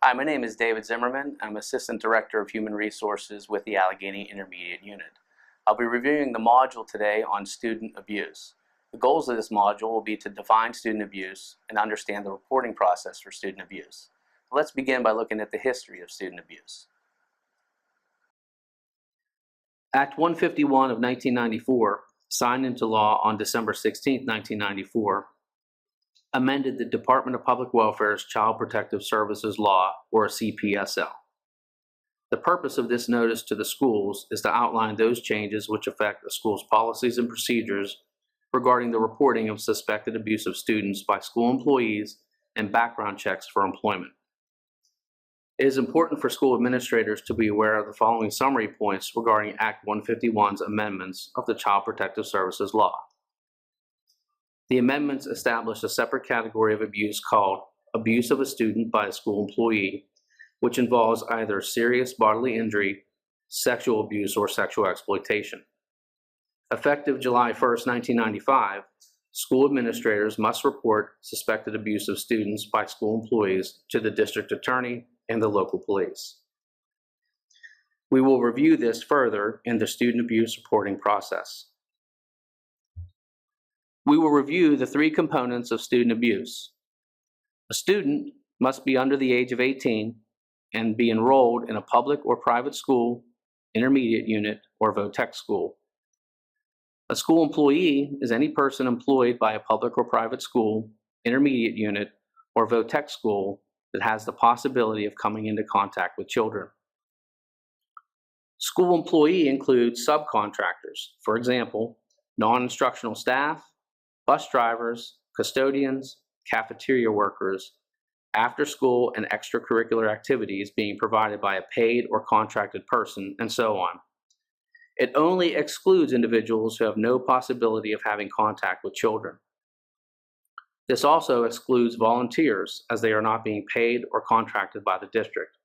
Hi, my name is David Zimmerman. I'm Assistant Director of Human Resources with the Allegheny Intermediate Unit. I'll be reviewing the module today on student abuse. The goals of this module will be to define student abuse and understand the reporting process for student abuse. Let's begin by looking at the history of student abuse. Act 151 of 1994, signed into law on December 16, 1994, amended the Department of Public Welfare's Child Protective Services Law, or CPSL. The purpose of this notice to the schools is to outline those changes which affect the school's policies and procedures regarding the reporting of suspected abuse of students by school employees and background checks for employment. It is important for school administrators to be aware of the following summary points regarding Act 151's amendments of the Child Protective Services Law. The amendments established a separate category of abuse called abuse of a student by a school employee, which involves either serious bodily injury, sexual abuse, or sexual exploitation. Effective July 1, 1995, school administrators must report suspected abuse of students by school employees to the district attorney and the local police. We will review this further in the student abuse reporting process. We will review the three components of student abuse. A student must be under the age of 18 and be enrolled in a public or private school, intermediate unit, or VOTEC school. A school employee is any person employed by a public or private school, intermediate unit, or VOTEC school that has the possibility of coming into contact with children. School employee includes subcontractors, for example, non-instructional staff, bus drivers, custodians, cafeteria workers, after-school and extracurricular activities being provided by a paid or contracted person, and so on. It only excludes individuals who have no possibility of having contact with children. This also excludes volunteers, as they are not being paid or contracted by the district.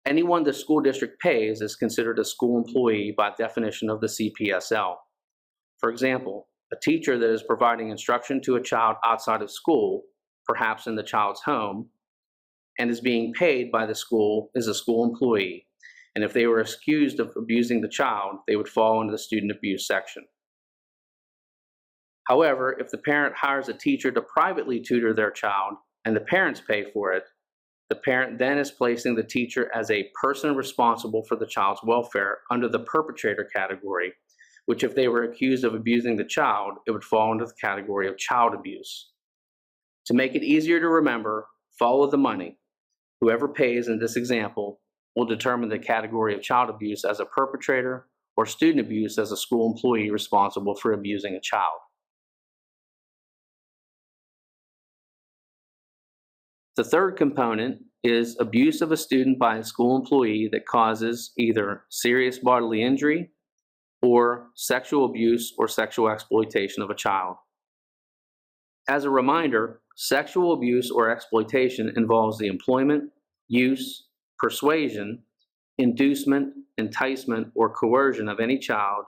Anyone the school district pays is considered a school employee by definition of the CPSL. For example, a teacher that is providing instruction to a child outside of school, perhaps in the child's home, and is being paid by the school is a school employee, and if they were accused of abusing the child, they would fall into the student abuse section. However, if the parent hires a teacher to privately tutor their child and the parents pay for it, the parent then is placing the teacher as a person responsible for the child's welfare under the perpetrator category, which if they were accused of abusing the child, it would fall into the category of child abuse. To make it easier to remember, follow the money. Whoever pays in this example will determine the category of child abuse as a perpetrator or student abuse as a school employee responsible for abusing a child. The third component is abuse of a student by a school employee that causes either serious bodily injury or sexual abuse or sexual exploitation of a child. As a reminder, sexual abuse or exploitation involves the employment, use, persuasion, inducement, enticement, or coercion of any child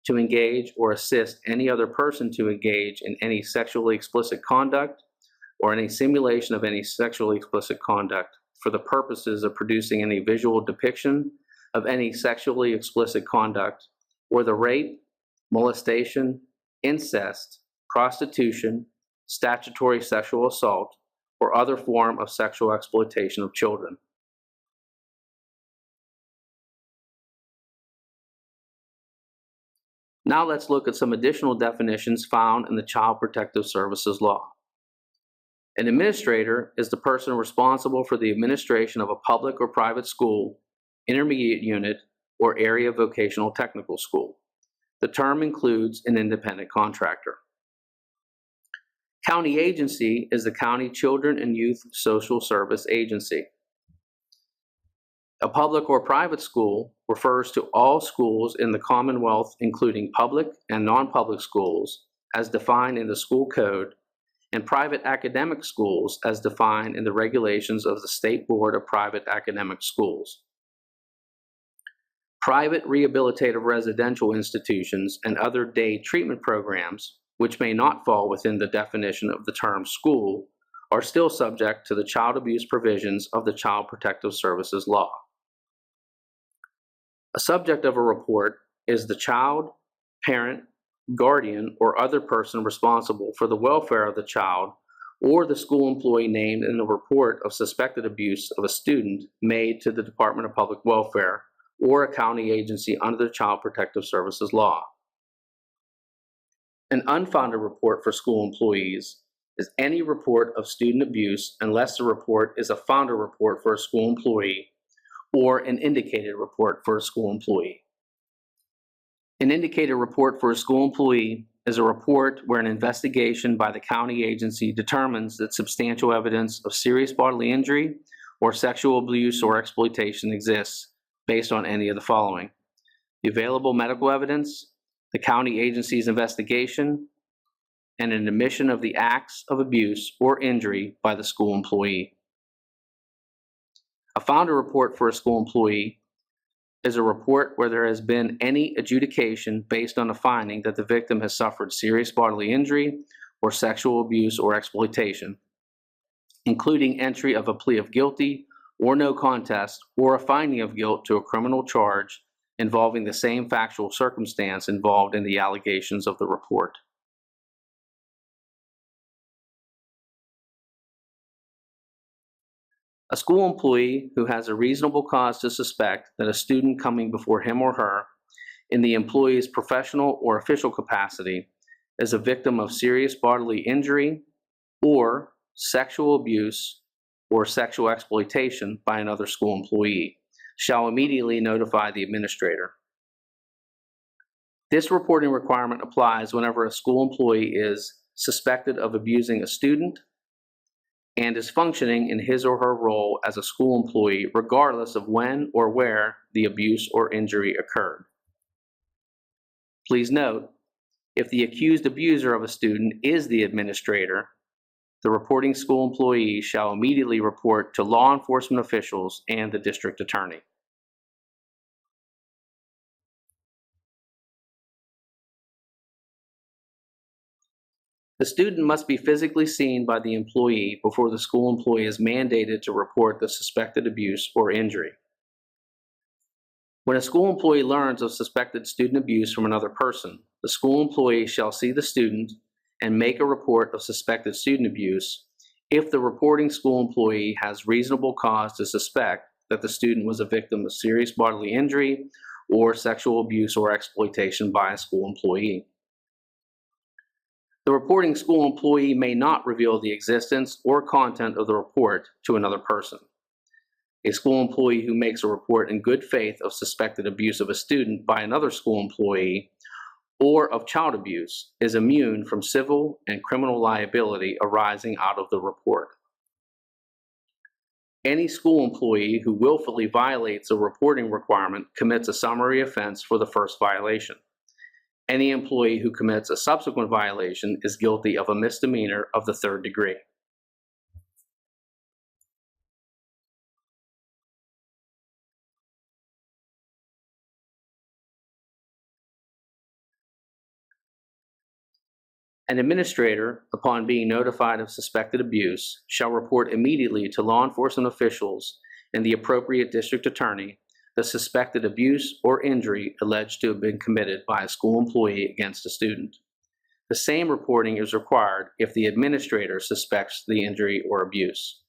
to engage or assist any other person to engage in any sexually explicit conduct or any simulation of any sexually explicit conduct for the purposes of producing any visual depiction of any sexually explicit conduct, or the rape, molestation, incest, prostitution, statutory sexual assault, or other form of sexual exploitation of children. Now let's look at some additional definitions found in the Child Protective Services Law. An administrator is the person responsible for the administration of a public or private school, intermediate unit, or area vocational technical school. The term includes an independent contractor. County agency is the County Children and Youth Social Service Agency. A public or private school refers to all schools in the Commonwealth, including public and non-public schools, as defined in the school code, and private academic schools as defined in the regulations of the State Board of Private Academic Schools. Private rehabilitative residential institutions and other day treatment programs, which may not fall within the definition of the term school, are still subject to the child abuse provisions of the Child Protective Services law. A subject of a report is the child, parent, guardian, or other person responsible for the welfare of the child or the school employee named in the report of suspected abuse of a student made to the Department of Public Welfare or a county agency under the Child Protective Services law. An unfounded report for school employees is any report of student abuse unless the report is a founded report for a school employee or an indicated report for a school employee. An indicated report for a school employee is a report where an investigation by the county agency determines that substantial evidence of serious bodily injury or sexual abuse or exploitation exists based on any of the following: the available medical evidence, the county agency's investigation, and an admission of the acts of abuse or injury by the school employee. A founded report for a school employee is a report where there has been any adjudication based on a finding that the victim has suffered serious bodily injury or sexual abuse or exploitation, including entry of a plea of guilty or no contest or a finding of guilt to a criminal charge involving the same factual circumstance involved in the allegations of the report. A school employee who has a reasonable cause to suspect that a student coming before him or her in the employee's professional or official capacity is a victim of serious bodily injury or sexual abuse or sexual exploitation by another school employee shall immediately notify the administrator. This reporting requirement applies whenever a school employee is suspected of abusing a student and is functioning in his or her role as a school employee regardless of when or where the abuse or injury occurred. Please note, if the accused abuser of a student is the administrator, the reporting school employee shall immediately report to law enforcement officials and the district attorney. The student must be physically seen by the employee before the school employee is mandated to report the suspected abuse or injury. When a school employee learns of suspected student abuse from another person, the school employee shall see the student and make a report of suspected student abuse if the reporting school employee has reasonable cause to suspect that the student was a victim of serious bodily injury or sexual abuse or exploitation by a school employee. The reporting school employee may not reveal the existence or content of the report to another person. A school employee who makes a report in good faith of suspected abuse of a student by another school employee or of child abuse is immune from civil and criminal liability arising out of the report. Any school employee who willfully violates a reporting requirement commits a summary offense for the first violation. Any employee who commits a subsequent violation is guilty of a misdemeanor of the third degree. An administrator, upon being notified of suspected abuse, shall report immediately to law enforcement officials and the appropriate district attorney the suspected abuse or injury alleged to have been committed by a school employee against a student. The same reporting is required if the administrator suspects the injury or abuse.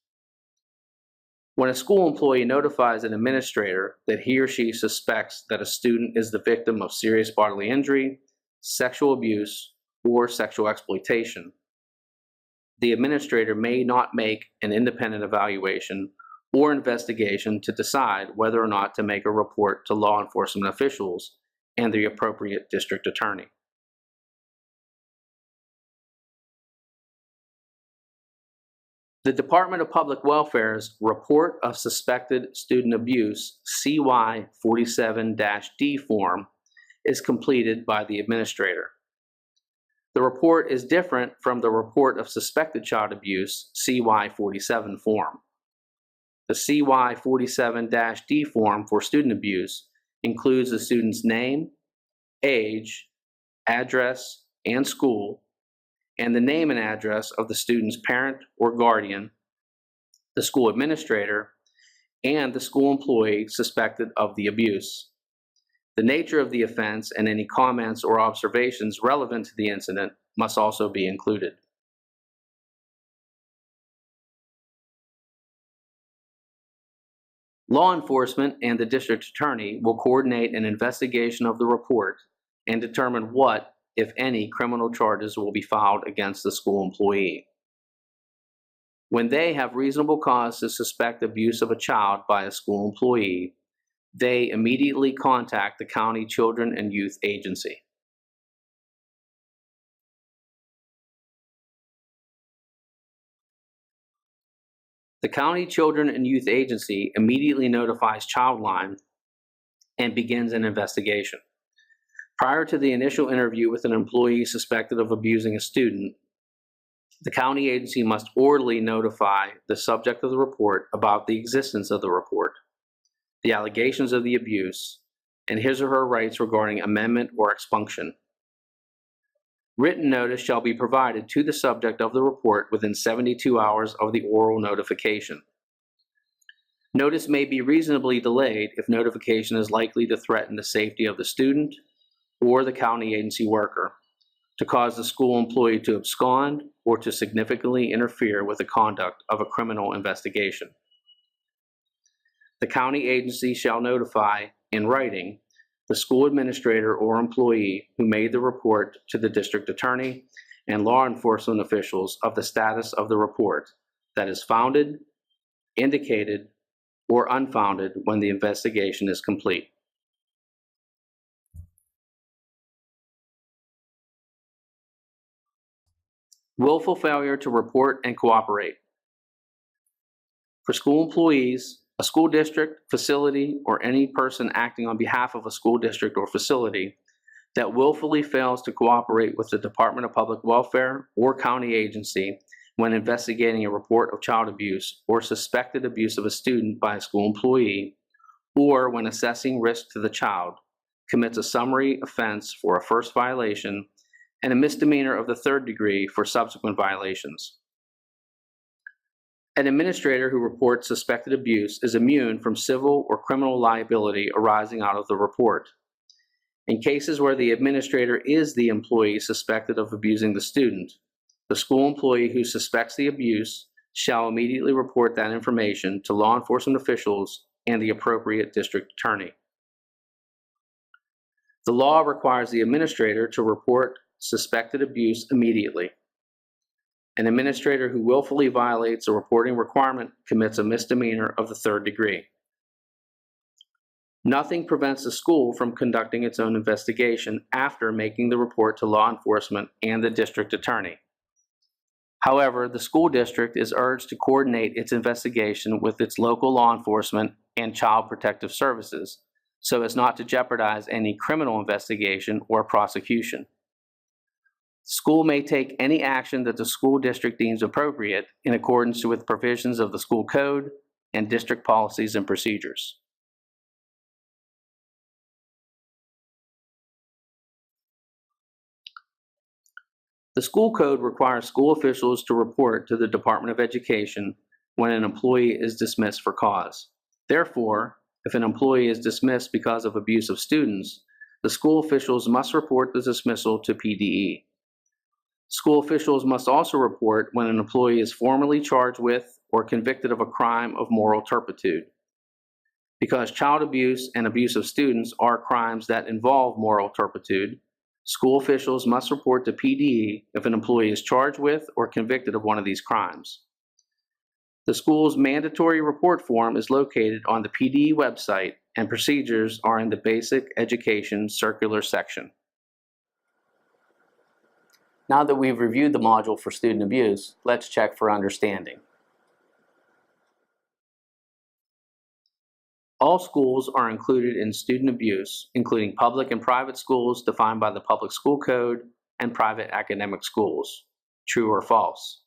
When a school employee notifies an administrator that he or she suspects that a student is the victim of serious bodily injury, sexual abuse, or sexual exploitation, the administrator may not make an independent evaluation or investigation to decide whether or not to make a report to law enforcement officials and the appropriate district attorney. The Department of Public Welfare's Report of Suspected Student Abuse CY47-D form is completed by the administrator. The report is different from the Report of Suspected Child Abuse CY47 form. The CY47-D form for student abuse includes the student's name, age, address, and school, and the name and address of the student's parent or guardian, the school administrator, and the school employee suspected of the abuse. The nature of the offense and any comments or observations relevant to the incident must also be included. Law enforcement and the district attorney will coordinate an investigation of the report and determine what, if any, criminal charges will be filed against the school employee. When they have reasonable cause to suspect abuse of a child by a school employee, they immediately contact the County Children and Youth Agency. The County Children and Youth Agency immediately notifies Childline and begins an investigation. Prior to the initial interview with an employee suspected of abusing a student, the county agency must orally notify the subject of the report about the existence of the report, the allegations of the abuse, and his or her rights regarding amendment or expunction. Written notice shall be provided to the subject of the report within 72 hours of the oral notification. Notice may be reasonably delayed if notification is likely to threaten the safety of the student or the county agency worker, to cause the school employee to abscond, or to significantly interfere with the conduct of a criminal investigation. The county agency shall notify, in writing, the school administrator or employee who made the report to the district attorney and law enforcement officials of the status of the report that is founded, indicated, or unfounded when the investigation is complete. Willful failure to report and cooperate. For school employees, a school district, facility, or any person acting on behalf of a school district or facility that willfully fails to cooperate with the Department of Public Welfare or county agency when investigating a report of child abuse or suspected abuse of a student by a school employee, or when assessing risk to the child, commits a summary offense for a first violation and a misdemeanor of the third degree for subsequent violations. An administrator who reports suspected abuse is immune from civil or criminal liability arising out of the report. In cases where the administrator is the employee suspected of abusing the student, the school employee who suspects the abuse shall immediately report that information to law enforcement officials and the appropriate district attorney. The law requires the administrator to report suspected abuse immediately. An administrator who willfully violates a reporting requirement commits a misdemeanor of the third degree. Nothing prevents the school from conducting its own investigation after making the report to law enforcement and the district attorney. However, the school district is urged to coordinate its investigation with its local law enforcement and child protective services so as not to jeopardize any criminal investigation or prosecution. School may take any action that the school district deems appropriate in accordance with provisions of the school code and district policies and procedures. The school code requires school officials to report to the Department of Education when an employee is dismissed for cause. Therefore, if an employee is dismissed because of abuse of students, the school officials must report the dismissal to PDE. School officials must also report when an employee is formally charged with or convicted of a crime of moral turpitude. Because child abuse and abuse of students are crimes that involve moral turpitude, school officials must report to PDE if an employee is charged with or convicted of one of these crimes. The school's mandatory report form is located on the PDE website, and procedures are in the Basic Education Circular section. Now that we've reviewed the module for student abuse, let's check for understanding. All schools are included in student abuse, including public and private schools defined by the Public School Code and private academic schools. True or false?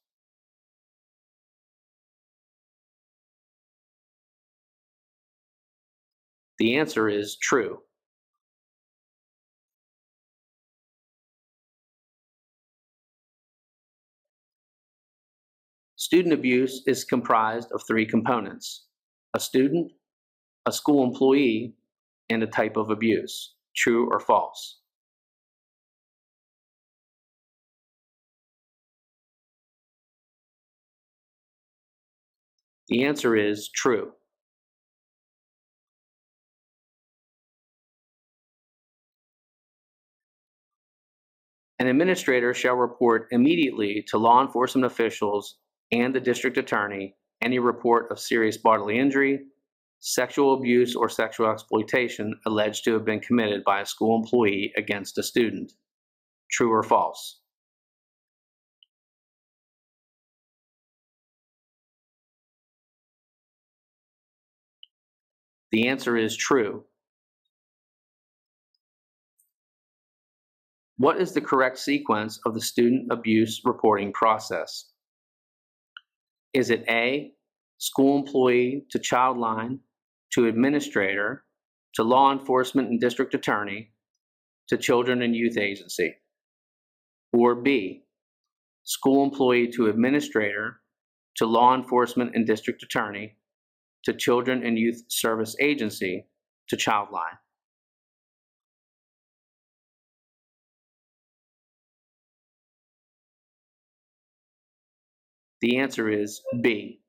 The answer is true. Student abuse is comprised of three components: a student, a school employee, and a type of abuse. True or false? The answer is true. An administrator shall report immediately to law enforcement officials and the district attorney any report of serious bodily injury, sexual abuse, or sexual exploitation alleged to have been committed by a school employee against a student. True or false? The answer is true. What is the correct sequence of the student abuse reporting process? Is it A, school employee to Childline, to administrator, to law enforcement and district attorney, to children and youth agency? Or B, school employee to administrator, to law enforcement and district attorney, to children and youth service agency, to Childline? The answer is B.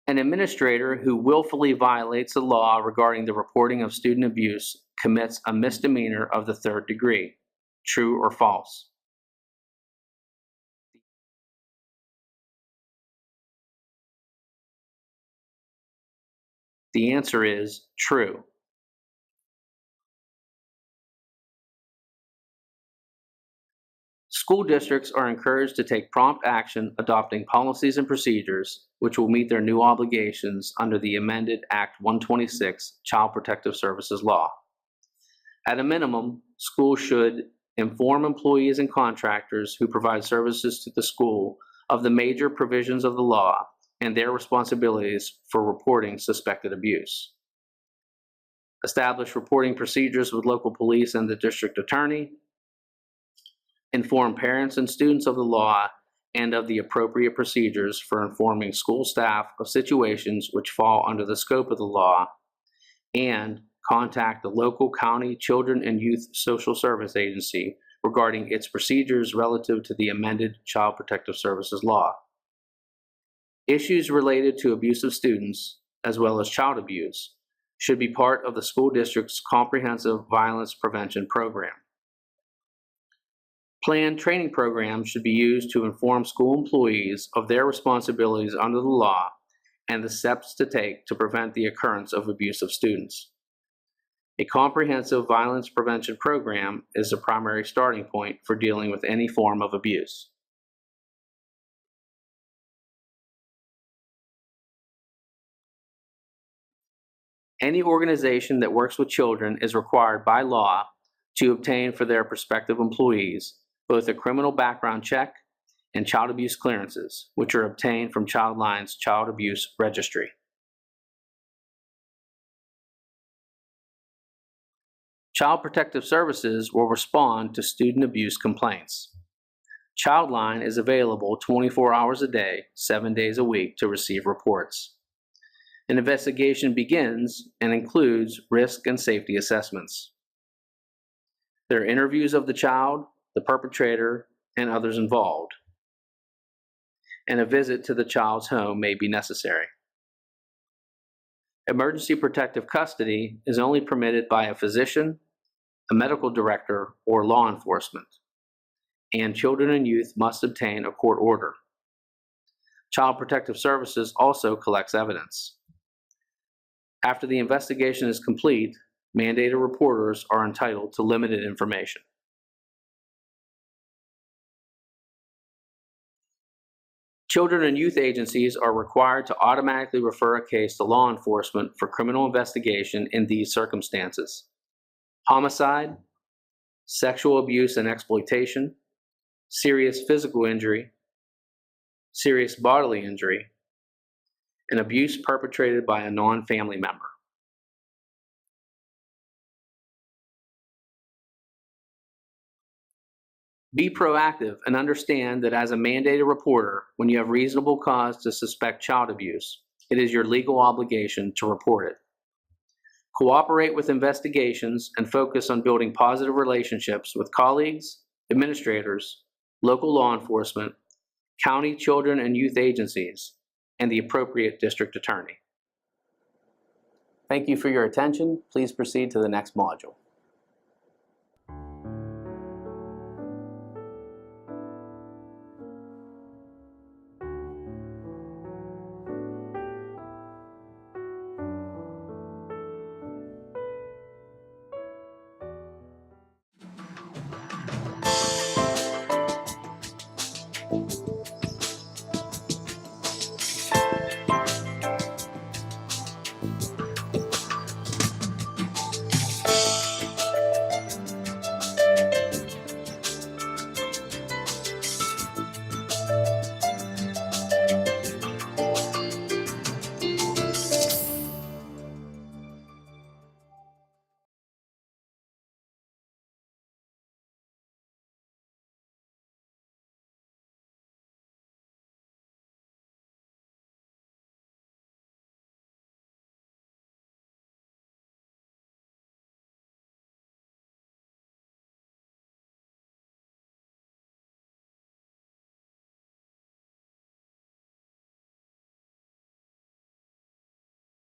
An administrator who willfully violates the law regarding the reporting of student abuse commits a misdemeanor of the third degree. True or false? The answer is true. School districts are encouraged to take prompt action adopting policies and procedures which will meet their new obligations under the amended Act 126 Child Protective Services Law. At a minimum, schools should inform employees and contractors who provide services to the school of the major provisions of the law and their responsibilities for reporting suspected abuse. Establish reporting procedures with local police and the district attorney. Inform parents and students of the law and of the appropriate procedures for informing school staff of situations which fall under the scope of the law, and contact the local county children and youth social service agency regarding its procedures relative to the amended Child Protective Services Law. Issues related to abuse of students, as well as child abuse, should be part of the school district's comprehensive violence prevention program. Planned training programs should be used to inform school employees of their responsibilities under the law and the steps to take to prevent the occurrence of abuse of students. A comprehensive violence prevention program is the primary starting point for dealing with any form of abuse. Any organization that works with children is required by law to obtain for their prospective employees both a criminal background check and child abuse clearances, which are obtained from Childline's Child Abuse Registry. Child Protective Services will respond to student abuse complaints. Childline is available 24 hours a day, 7 days a week to receive reports. An investigation begins and includes risk and safety assessments. There are interviews of the child, the perpetrator, and others involved, and a visit to the child's home may be necessary. Emergency protective custody is only permitted by a physician, a medical director, or law enforcement, and children and youth must obtain a court order. Child Protective Services also collects evidence. After the investigation is complete, mandated reporters are entitled to limited information. Children and youth agencies are required to automatically refer a case to law enforcement for criminal investigation in these circumstances: homicide, sexual abuse and exploitation, serious physical injury, serious bodily injury, and abuse perpetrated by a non-family member. Be proactive and understand that as a mandated reporter, when you have reasonable cause to suspect child abuse, it is your legal obligation to report it. Cooperate with investigations and focus on building positive relationships with colleagues, administrators, local law enforcement, county children and youth agencies, and the appropriate district attorney. Thank you for your attention. Please proceed to the next module.